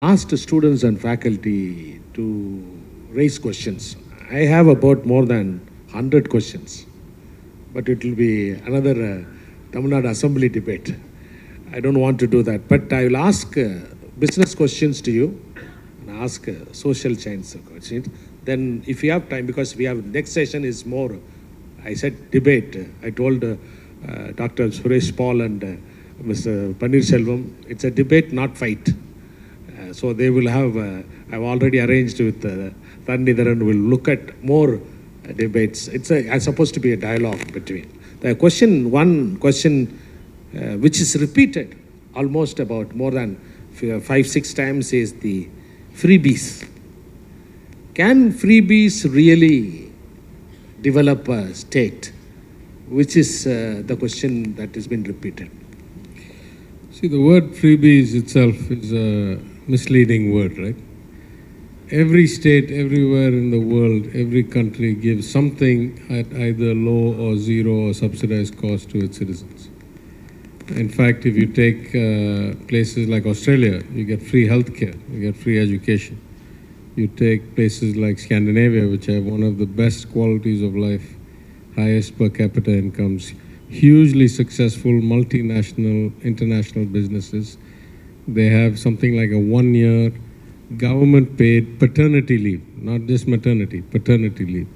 asked students and faculty to raise questions. I have about more than 100 questions, but it will be another Tamil Nadu Assembly debate. I don't want to do that, but I will ask business questions to you and ask social science questions. Then if you have time, because we have next session is more, I said debate. I told Dr. Suresh Paul and Mr. Panir Selvam, it's a debate, not fight. So they will have, I've already arranged with Thanidharan, will look at more debates. It's supposed to be a dialogue between. The question, one question which is repeated almost about more than 5-6 times is the freebies. Can freebies really develop a state? Which is the question that has been repeated. See, the word freebies itself is a misleading word, right? Every state, everywhere in the world, every country gives something at either low or zero or subsidized cost to its citizens. In fact, if you take places like Australia, you get free healthcare, you get free education. You take places like Scandinavia, which have one of the best qualities of life, highest per capita incomes, hugely successful multinational, international businesses. They have something like a 1-year government-paid paternity leave, not just maternity, paternity leave.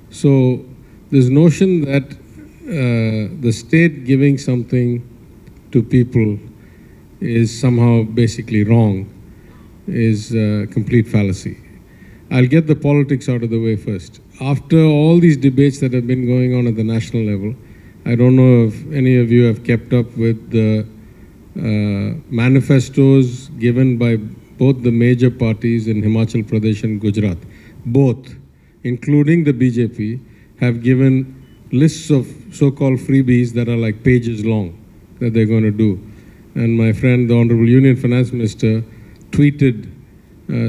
So this notion that the state giving something to people is somehow basically wrong is a complete fallacy. I'll get the politics out of the way first. After all these debates that have been going on at the national level, I don't know if any of you have kept up with the manifestos given by both the major parties in Himachal Pradesh and Gujarat. Both, including the BJP, have given lists of so-called freebies that are like pages long that they're going to do. And my friend, the Honorable Union Finance Minister, tweeted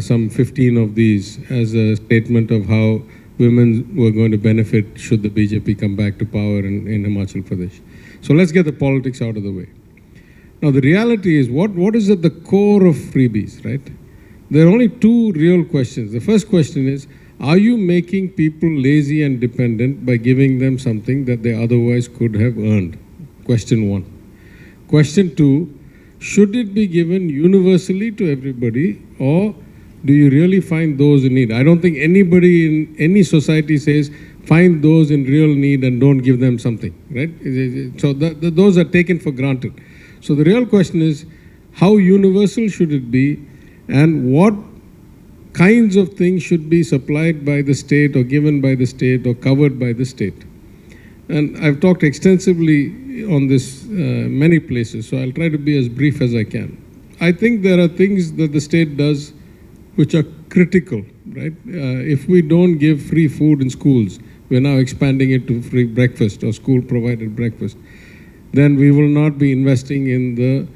some 15 of these as a statement of how women were going to benefit should the BJP come back to power in Himachal Pradesh. So let's get the politics out of the way. Now the reality is, what is at the core of freebies, right? There are only two real questions. The first question is, are you making people lazy and dependent by giving them something that they otherwise could have earned? Question one. Question two, should it be given universally to everybody, or do you really find those in need? I don't think anybody in any society says, find those in real need and don't give them something, right? So those are taken for granted. So the real question is, how universal should it be, and what kinds of things should be supplied by the state or given by the state or covered by the state? And I've talked extensively on this many places, so I'll try to be as brief as I can. I think there are things that the state does which are critical, right? If we don't give free food in schools, we're now expanding it to free breakfast or school-provided breakfast, then we will not be investing in the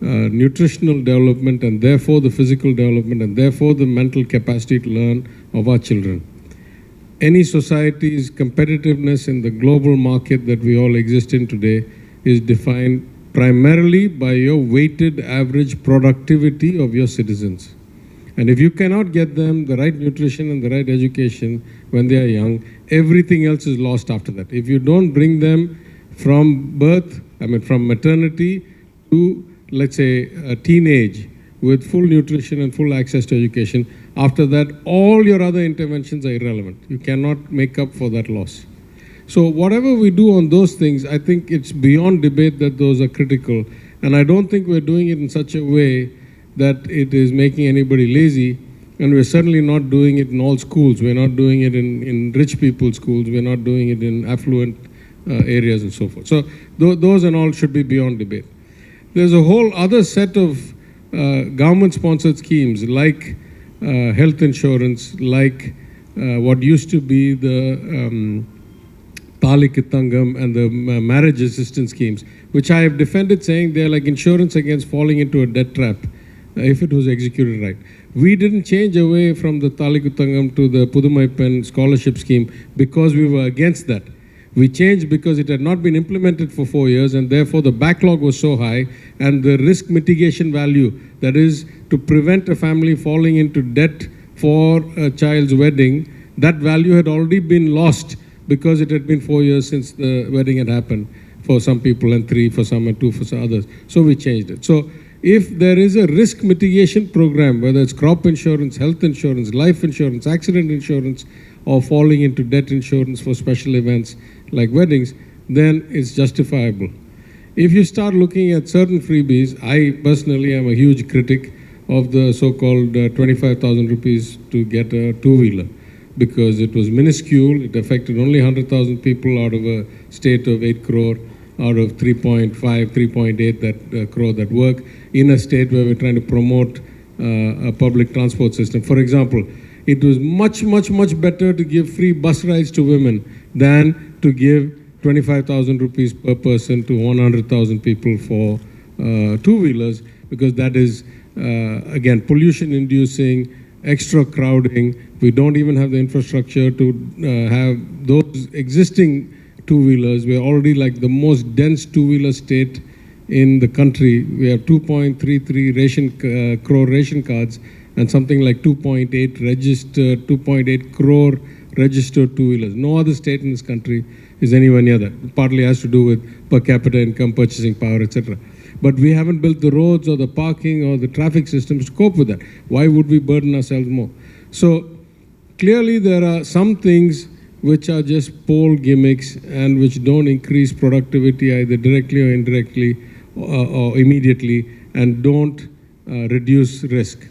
nutritional development and therefore the physical development and therefore the mental capacity to learn of our children. Any society's competitiveness in the global market that we all exist in today is defined primarily by your weighted average productivity of your citizens. And if you cannot get them the right nutrition and the right education when they are young, everything else is lost after that. If you don't bring them from birth, from maternity to, let's say, a teenage with full nutrition and full access to education, after that, all your other interventions are irrelevant. You cannot make up for that loss. So whatever we do on those things, I think it's beyond debate that those are critical. And I don't think we're doing it in such a way that it is making anybody lazy. And we're certainly not doing it in all schools. We're not doing it in rich people's schools. We're not doing it in affluent areas and so forth. So those and all should be beyond debate. There's a whole other set of government-sponsored schemes like health insurance, like what used to be the Tali Kitangam and the marriage assistance schemes, which I have defended, saying they're like insurance against falling into a debt trap if it was executed right. We didn't change away from the Tali Kitangam to the Pudumaipen scholarship scheme because we were against that. We changed because it had not been implemented for 4 years, and therefore the backlog was so high, and the risk mitigation value, that is to prevent a family falling into debt for a child's wedding, that value had already been lost because it had been 4 years since the wedding had happened for some people and 3 for some and 2 for some others. So we changed it. So if there is a risk mitigation program, whether it's crop insurance, health insurance, life insurance, accident insurance, or falling into debt insurance for special events like weddings, then it's justifiable. If you start looking at certain freebies, I personally am a huge critic of the so-called 25,000 rupees to get a two-wheeler, because it was minuscule. It affected only 100,000 people out of a state of 8 crore, out of 3.5, 3.8 that crore that work in a state where we're trying to promote a public transport system. For example, it was much, much, much better to give free bus rides to women than to give 25,000 rupees per person to 100,000 people for two-wheelers, because that is, again, pollution-inducing, extra crowding. We don't even have the infrastructure to have those existing two-wheelers. We're already like the most dense two-wheeler state in the country. We have 2.33 crore ration cards and something like 2.8 crore registered two-wheelers. No other state in this country is anywhere near that. It partly has to do with per capita income, purchasing power, etc. But we haven't built the roads or the parking or the traffic systems to cope with that. Why would we burden ourselves more? So clearly there are some things which are just poll gimmicks and which don't increase productivity either directly or indirectly or immediately, and don't reduce risk.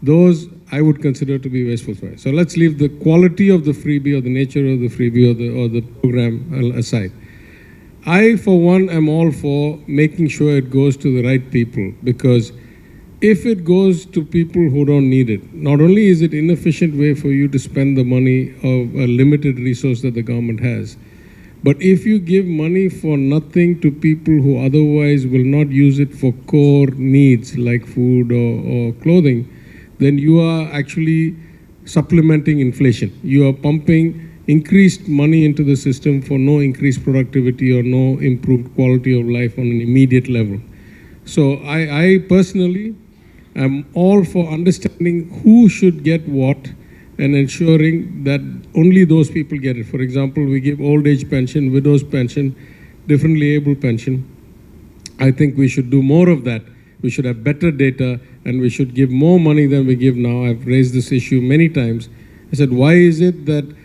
Those I would consider to be wasteful. So let's leave the quality of the freebie or the nature of the freebie or the program aside. I, for one, am all for making sure it goes to the right people, because if it goes to people who don't need it, not only is it an inefficient way for you to spend the money of a limited resource that the government has, but if you give money for nothing to people who otherwise will not use it for core needs like food or clothing, then you are actually supplementing inflation. You are pumping increased money into the system for no increased productivity or no improved quality of life on an immediate level. So I personally am all for understanding who should get what and ensuring that only those people get it. For example, we give old age pension, widow's pension, differently able pension. I think we should do more of that. We should have better data, and we should give more money than we give now. I've raised this issue many times. I said, why is it that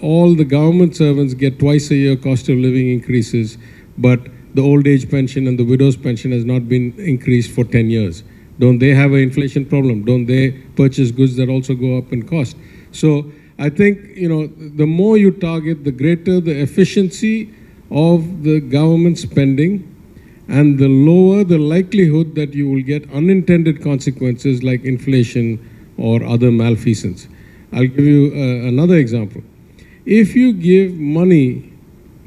all the government servants get twice a year cost of living increases, but the old age pension and the widow's pension has not been increased for 10 years? Don't they have an inflation problem? Don't they purchase goods that also go up in cost? So I think, the more you target, the greater the efficiency of the government spending, and the lower the likelihood that you will get unintended consequences like inflation or other malfeasance. I'll give you another example. If you give money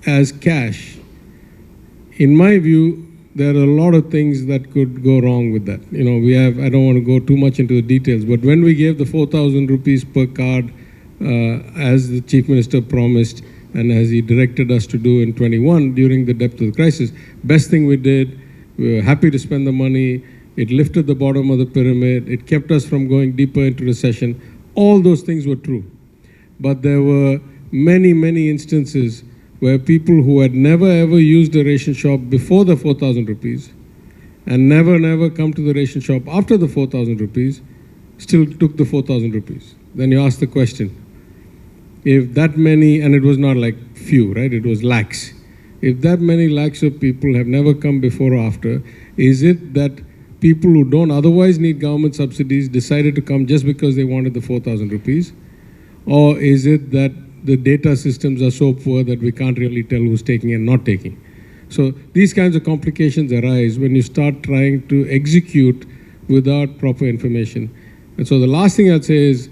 as cash, in my view, there are a lot of things that could go wrong with that. I don't want to go too much into the details, but when we gave the 4,000 rupees per card, as the Chief Minister promised, and as he directed us to do in 21 during the depth of the crisis, best thing we did, we were happy to spend the money, it lifted the bottom of the pyramid, it kept us from going deeper into recession. All those things were true. But there were many, many instances where people who had never ever used a ration shop before the 4,000 rupees and never come to the ration shop after the 4,000 rupees still took the 4,000 rupees. Then you ask the question, if that many, and it was not like few, right? It was lakhs. If that many lakhs of people have never come before or after, is it that people who don't otherwise need government subsidies decided to come just because they wanted the 4,000 rupees? Or is it that the data systems are so poor that we can't really tell who's taking and not taking? So these kinds of complications arise when you start trying to execute without proper information. And so the last thing I'd say is,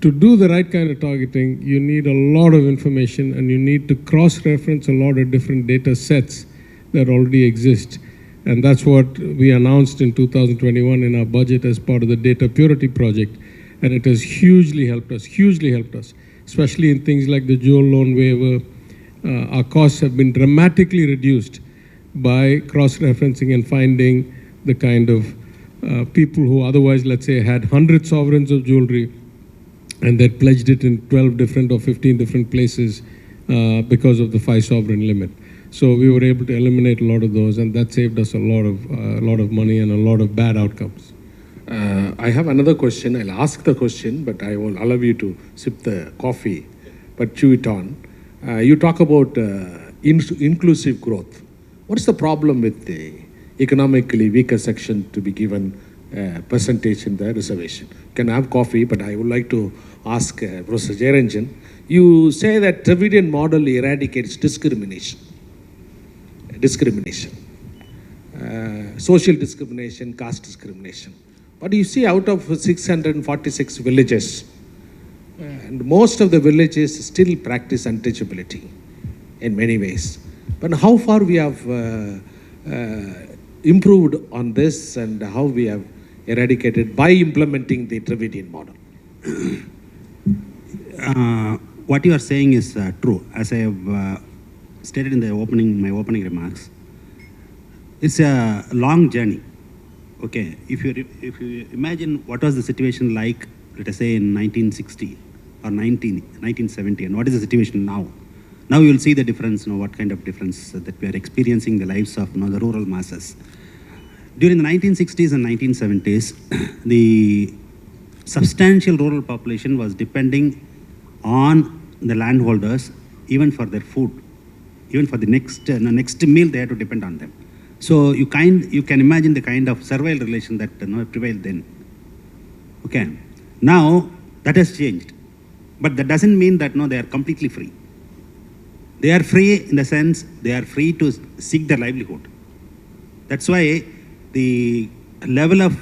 to do the right kind of targeting, you need a lot of information, and you need to cross-reference a lot of different data sets that already exist. And that's what we announced in 2021 in our budget as part of the data purity project. And it has hugely helped us, especially in things like the dual loan waiver. Our costs have been dramatically reduced by cross-referencing and finding the kind of people who otherwise, let's say, had 100 sovereigns of jewelry and they pledged it in 12 different or 15 different places because of the 5 sovereign limit. So we were able to eliminate a lot of those, and that saved us a lot of money and a lot of bad outcomes. I have another question. I'll ask the question, but I will allow you to sip the coffee, but chew it on. You talk about inclusive growth. What's the problem with the economically weaker section to be given percentage in the reservation? You can have coffee, but I would like to ask Professor Jairanjan. You say that Dravidian model eradicates discrimination. Social discrimination, caste discrimination. But you see, out of 646 villages, and most of the villages still practice untouchability in many ways. But how far we have improved on this, and how we have eradicated by implementing the Dravidian model? What you are saying is true. As I have stated in my opening remarks, it's a long journey. Okay, if you imagine what was the situation like, let us say in 1960 or 1970, and what is the situation now? Now you will see the difference, what kind of difference that we are experiencing the lives of the rural masses. During the 1960s and 1970s, the substantial rural population was depending on the landholders even for their food, even for the next meal they had to depend on them. So you can imagine the kind of servile relation that prevailed then. Okay, now that has changed, but that doesn't mean that they are completely free. They are free in the sense they are free to seek their livelihood. That's why the level of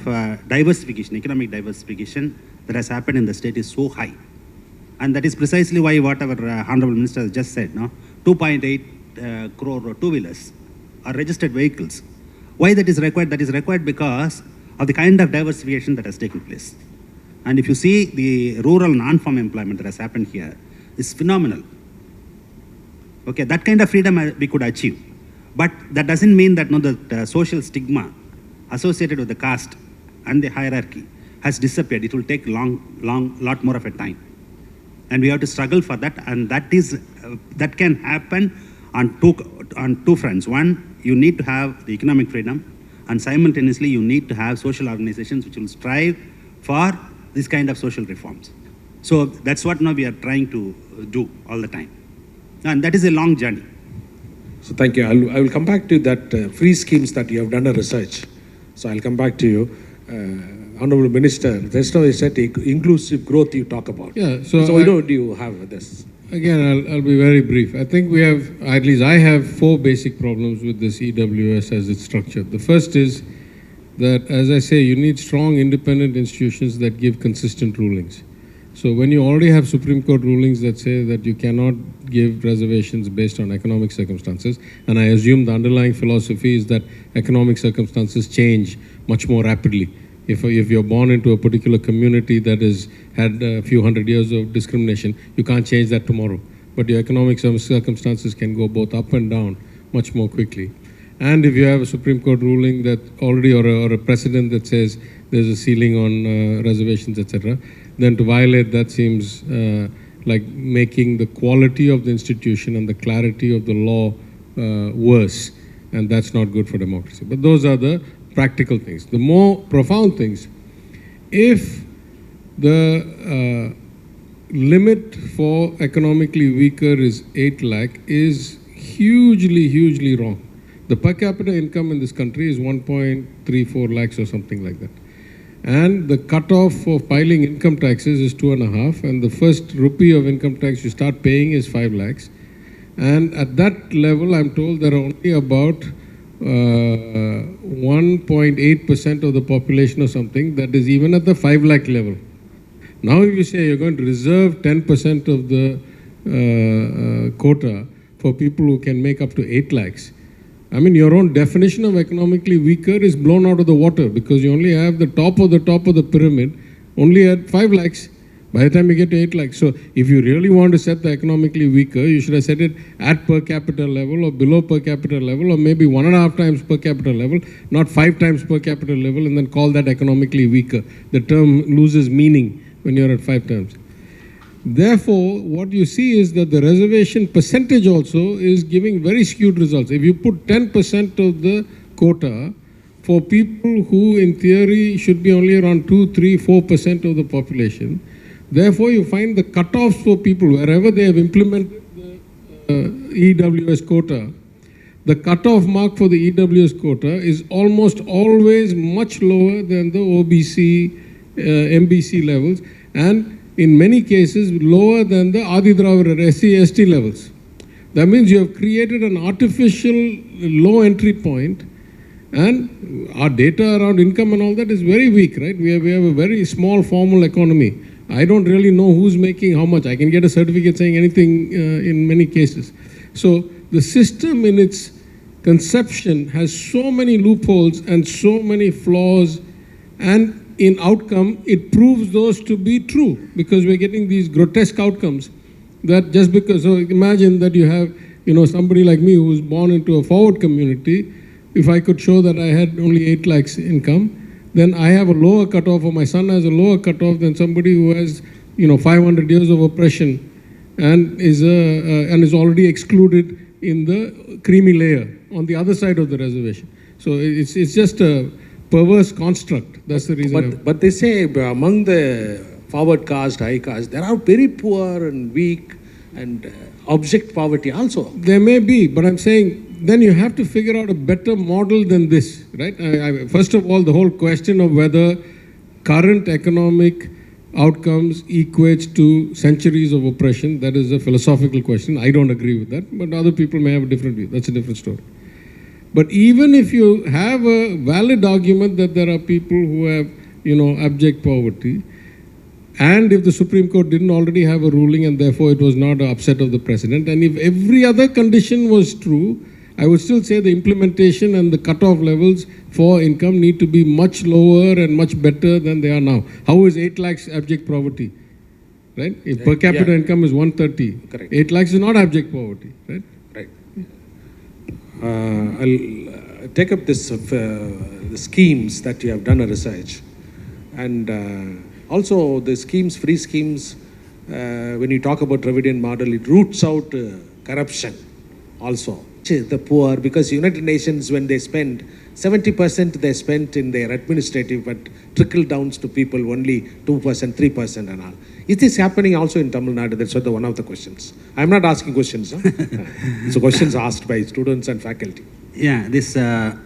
diversification, economic diversification that has happened in the state is so high. And that is precisely why what our Honorable Minister has just said, 2.8 crore two-wheelers are registered vehicles. Why that is required? That is required because of the kind of diversification that has taken place. And if you see the rural non-farm employment that has happened here is phenomenal. Okay, that kind of freedom we could achieve. But that doesn't mean that the social stigma associated with the caste and the hierarchy has disappeared. It will take lot more of a time. And we have to struggle for that, and that can happen on two fronts. One, you need to have the economic freedom, and simultaneously you need to have social organizations which will strive for this kind of social reforms. So that's what now we are trying to do all the time. And that is a long journey. So thank you. I will come back to that free schemes that you have done a research. So I'll come back to you. Honorable Minister, just now you said inclusive growth you talk about. Yeah, so why don't you have this? Again, I'll be very brief. I think we have, at least I have 4 basic problems with this EWS as it's structured. The first is that, as I say, you need strong independent institutions that give consistent rulings. So when you already have Supreme Court rulings that say that you cannot give reservations based on economic circumstances, and I assume the underlying philosophy is that economic circumstances change much more rapidly. If you're born into a particular community that has had a few hundred years of discrimination, you can't change that tomorrow. But your economic circumstances can go both up and down much more quickly. And if you have a Supreme Court ruling that already, or a precedent that says there's a ceiling on reservations, etc., then to violate that seems like making the quality of the institution and the clarity of the law worse. And that's not good for democracy. But those are the practical things. The more profound things, if the limit for economically weaker is 8 lakh is hugely wrong. The per capita income in this country is 1.34 lakhs or something like that. And the cutoff for filing income taxes is 2.5, and the first rupee of income tax you start paying is 5 lakhs. And at that level, I'm told there are only about 1.8% of the population or something that is even at the 5 lakh level. Now if you say you're going to reserve 10% of the quota for people who can make up to 8 lakhs, I mean, your own definition of economically weaker is blown out of the water, because you only have the top of the pyramid only at 5 lakhs, By the time you get to 8 lakhs. So if you really want to set the economically weaker, you should have set it at per capita level or below per capita level, or maybe 1.5 times per capita level, not 5 times per capita level, and then call that economically weaker. The term loses meaning when you're at 5 times. Therefore, what you see is that the reservation percentage also is giving very skewed results. If you put 10% of the quota for people who in theory should be only around 2, 3, 4% of the population, therefore you find the cutoffs for people wherever they have implemented the EWS quota, the cutoff mark for the EWS quota is almost always much lower than the OBC, MBC levels, and in many cases lower than the Adi Dravida SC, ST levels. That means you have created an artificial low entry point, and our data around income and all that is very weak, right? We have a very small formal economy. I don't really know who's making how much. I can get a certificate saying anything in many cases. So the system in its conception has so many loopholes and so many flaws, and in outcome, it proves those to be true, because we're getting these grotesque outcomes that just because, so imagine that you have, somebody like me who was born into a forward community. If I could show that I had only 8 lakhs income, then I have a lower cutoff, or my son has a lower cutoff than somebody who has, 500 years of oppression and is already excluded in the creamy layer on the other side of the reservation. So it's just a perverse construct. That's the reason. But they say among the forward caste, high caste, there are very poor and weak and object poverty also. There may be, but I'm saying then you have to figure out a better model than this, right? First of all, the whole question of whether current economic outcomes equates to centuries of oppression, that is a philosophical question. I don't agree with that, but other people may have a different view. That's a different story. But even if you have a valid argument that there are people who have, abject poverty, and if the Supreme Court didn't already have a ruling and therefore it was not an upset of the precedent, and if every other condition was true, I would still say the implementation and the cutoff levels for income need to be much lower and much better than they are now. How is 8 lakhs abject poverty? Right? If per capita income is 130, correct. 8 lakhs is not abject poverty, right? Right. I'll take up this the schemes that you have done a research, and also the schemes, free schemes. When you talk about Dravidian model, it roots out corruption also. The poor, because United Nations, when they spend 70%, they spent in their administrative, but trickle downs to people only 2%, 3% and all. Is this happening also in Tamil Nadu? That's one of the questions. I'm not asking questions. Huh? It's questions asked by students and faculty. Yeah, this the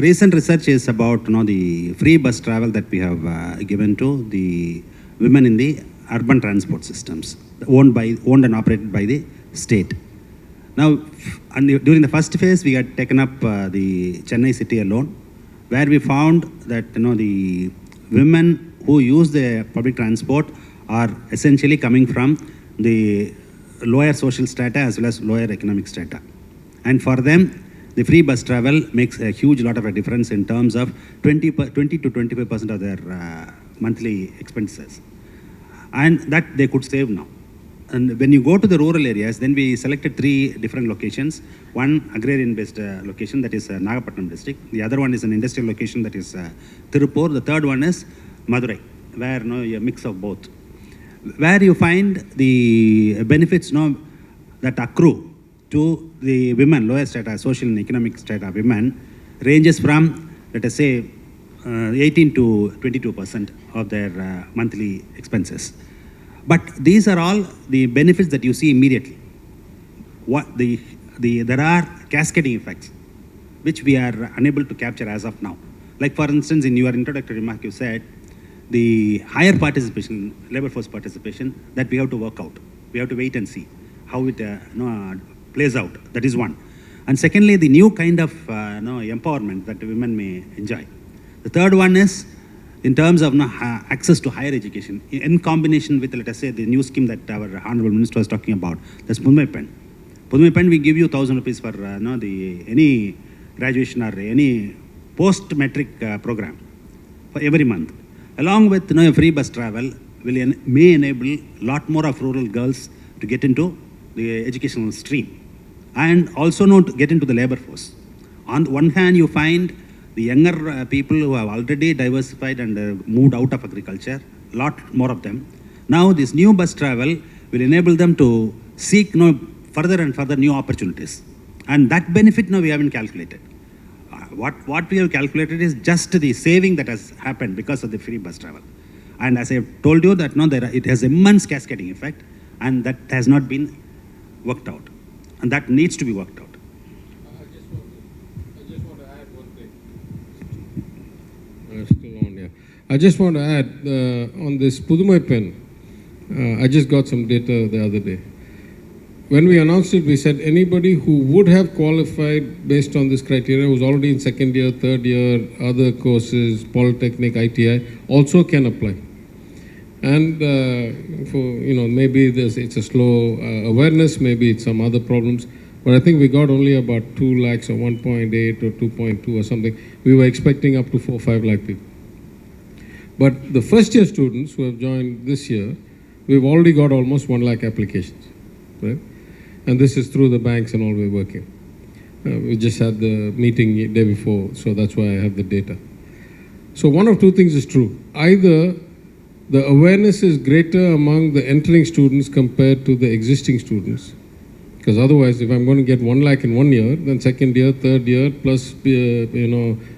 recent research is about the free bus travel that we have given to the women in the urban transport systems, owned and operated by the state. Now, during the first phase, we had taken up the Chennai city alone, where we found that the women who use the public transport are essentially coming from the lower social strata as well as lower economic strata, and for them, the free bus travel makes a huge lot of a difference in terms of 20 to 25% of their monthly expenses, and that they could save now. And when you go to the rural areas, then we selected 3 different locations. One agrarian-based location, that is Nagapattinam district. The other one is an industrial location, that is Tirupur. The third one is Madurai, where a mix of both. Where you find the benefits that accrue to the women, lower strata, social and economic strata women, ranges from, let us say, 18 to 22% of their monthly expenses. But these are all the benefits that you see immediately. There are cascading effects, which we are unable to capture as of now. Like for instance, in your introductory remark, you said the higher participation, labor force participation, that we have to work out. We have to wait and see how it plays out. That is one. And secondly, the new kind of empowerment that women may enjoy. The third one is in terms of access to higher education, in combination with, let us say, the new scheme that our Honorable Minister was talking about, that's Pudhmai Pen. Pudhmai Pen, we give you 1,000 rupees for any graduation or any post-metric program for every month. Along with a free bus travel may enable a lot more of rural girls to get into the educational stream and also not get into the labor force. On the one hand, you find the younger people who have already diversified and moved out of agriculture, a lot more of them. Now this new bus travel will enable them to seek further and further new opportunities. And that benefit now we haven't calculated. What we have calculated is just the saving that has happened because of the free bus travel. And as I have told you that it has immense cascading effect, and that has not been worked out. And that needs to be worked out. I just want to add one thing. Still on, yeah. I just want to add on this Pudumai pen. I just got some data the other day. When we announced it, we said anybody who would have qualified based on this criteria, was already in second year, third year, other courses, polytechnic, ITI, also can apply. And for maybe it's a slow awareness, maybe it's some other problems, but I think we got only about 2 lakhs or 1.8 or 2.2 or something. We were expecting up to 4 or 5 lakh people. But the first year students who have joined this year, we've already got almost 1 lakh applications, right? And this is through the banks and all we're working. We just had the meeting day before, so that's why I have the data. So one of two things is true. Either the awareness is greater among the entering students compared to the existing students. Because otherwise, if I'm going to get 1 lakh in 1 year, then second year, third year, plus,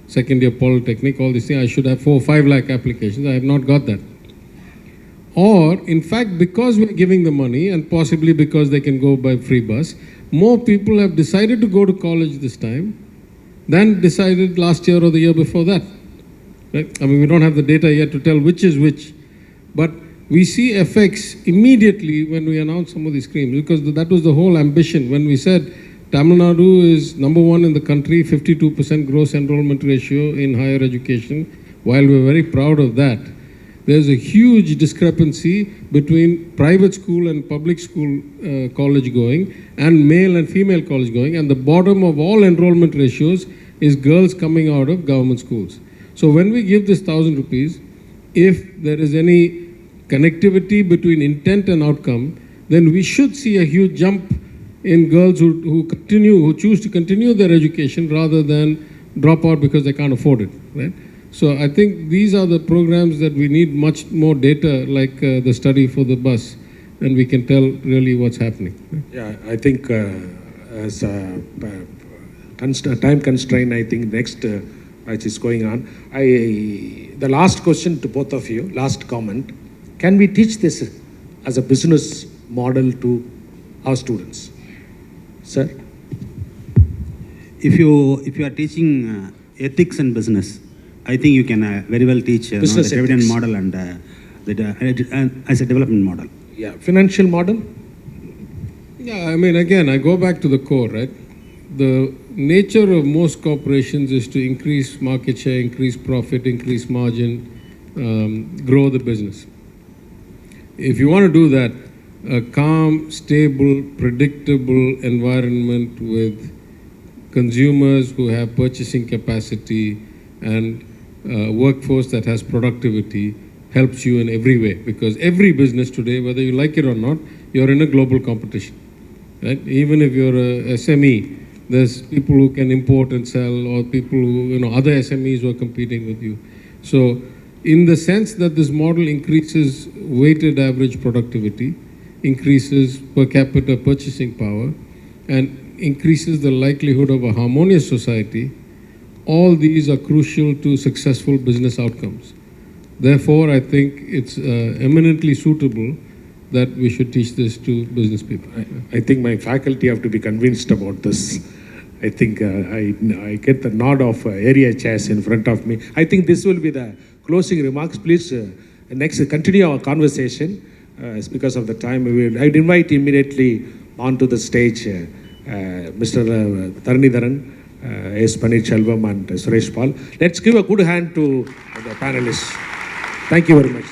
second year polytechnic, all these things, I should have 4 or 5 lakh applications. I have not got that. Or, in fact, because we're giving the money, and possibly because they can go by free bus, more people have decided to go to college this time than decided last year or the year before that. Right? I mean, we don't have the data yet to tell which is which. But we see effects immediately when we announce some of these schemes, because that was the whole ambition. When we said Tamil Nadu is number 1 in the country, 52% gross enrollment ratio in higher education, while we're very proud of that, there's a huge discrepancy between private school and public school college going and male and female college going, and the bottom of all enrollment ratios is girls coming out of government schools. So when we give this 1,000 rupees, if there is any connectivity between intent and outcome, then we should see a huge jump in girls who choose to continue their education rather than drop out because they can't afford it, right? So I think these are the programs that we need much more data, like the study for the bus, and we can tell really what's happening. Yeah, I think as a time constraint, I think next which is going on. The last question to both of you, last comment, can we teach this as a business model to our students? Sir? If you are teaching ethics and business, I think you can very well teach the Dravidian model and as a development model. Yeah, financial model? Yeah, I mean, again, I go back to the core, right? The nature of most corporations is to increase market share, increase profit, increase margin, grow the business. If you want to do that, a calm, stable, predictable environment with consumers who have purchasing capacity and workforce that has productivity helps you in every way, because every business today, whether you like it or not, you're in a global competition, right? Even if you're a SME, there's people who can import and sell, or people who, other SMEs who are competing with you. So in the sense that this model increases weighted average productivity, increases per capita purchasing power, and increases the likelihood of a harmonious society, all these are crucial to successful business outcomes. Therefore, I think it's eminently suitable that we should teach this to business people. I think my faculty have to be convinced about this. I think I get the nod of area chairs in front of me. I think this will be the closing remarks. Please, next, continue our conversation. Because of the time, I'd invite immediately onto the stage Mr. Tharanidharan, S. Paneerselvam and Suresh Paul. Let's give a good hand to the panelists. Thank you very much.